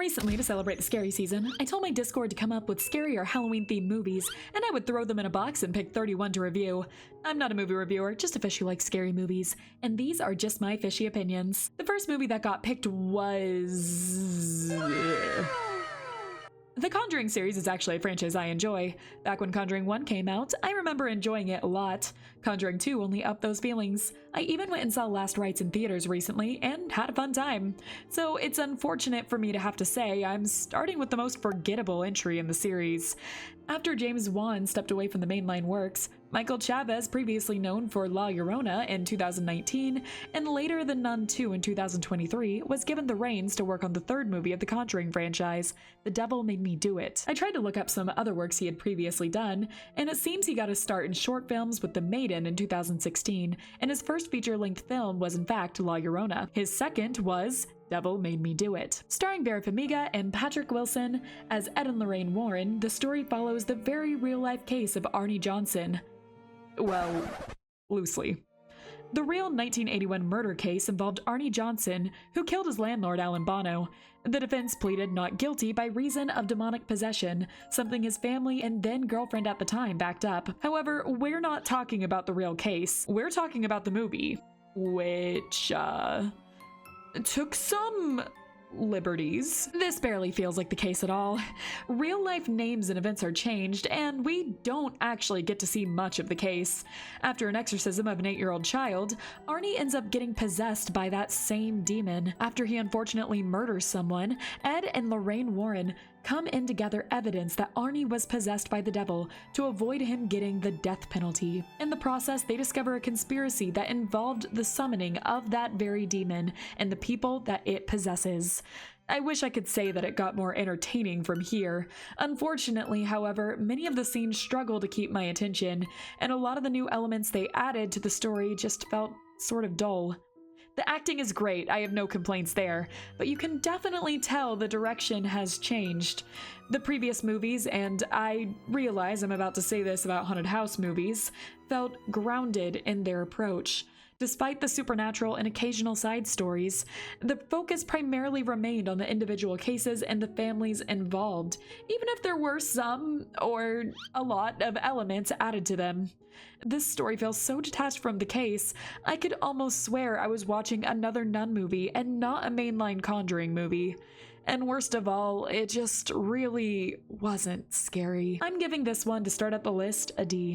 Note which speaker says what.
Speaker 1: Recently, to celebrate the scary season, I told my Discord to come up with scary or Halloween-themed movies, and I would throw them in a box and pick 31 to review. I'm not a movie reviewer, just a fish who likes scary movies, and these are just my fishy opinions. The first movie that got picked was... The Conjuring series is actually a franchise I enjoy. Back when Conjuring 1 came out, I remember enjoying it a lot. Conjuring 2 only upped those feelings. I even went and saw Last Rites in theaters recently and had a fun time. So it's unfortunate for me to have to say I'm starting with the most forgettable entry in the series. After James Wan stepped away from the mainline works, Michael Chavez, previously known for La Llorona in 2019, and later The Nun 2 in 2023, was given the reins to work on the third movie of the Conjuring franchise, The Devil Made Me Do It. I tried to look up some other works he had previously done, and it seems he got his start in short films with The Maiden in 2016, and his first feature-length film was in fact La Llorona. His second was Devil Made Me Do It. Starring Vera Farmiga and Patrick Wilson as Ed and Lorraine Warren, the story follows the very real-life case of Arnie Johnson. Well, loosely. The real 1981 murder case involved Arnie Johnson, who killed his landlord Alan Bono. The defense pleaded not guilty by reason of demonic possession, something his family and then girlfriend at the time backed up. However, we're not talking about the real case. We're talking about the movie, which, took some liberties. This barely feels like the case at all. Real-life names and events are changed, and we don't actually get to see much of the case. After an exorcism of an 8-year-old child, Arnie ends up getting possessed by that same demon. After he unfortunately murders someone, Ed and Lorraine Warren come in to gather evidence that Arnie was possessed by the devil to avoid him getting the death penalty. In the process, they discover a conspiracy that involved the summoning of that very demon and the people that it possesses. I wish I could say that it got more entertaining from here. Unfortunately, however, many of the scenes struggle to keep my attention, and a lot of the new elements they added to the story just felt sort of dull. The acting is great, I have no complaints there, but you can definitely tell the direction has changed. The previous movies, and I realize I'm about to say this about haunted house movies, felt grounded in their approach. Despite the supernatural and occasional side stories, the focus primarily remained on the individual cases and the families involved, even if there were some, or a lot, of elements added to them. This story feels so detached from the case, I could almost swear I was watching another Nun movie and not a mainline Conjuring movie. And worst of all, it just really wasn't scary. I'm giving this one, to start up the list, a D.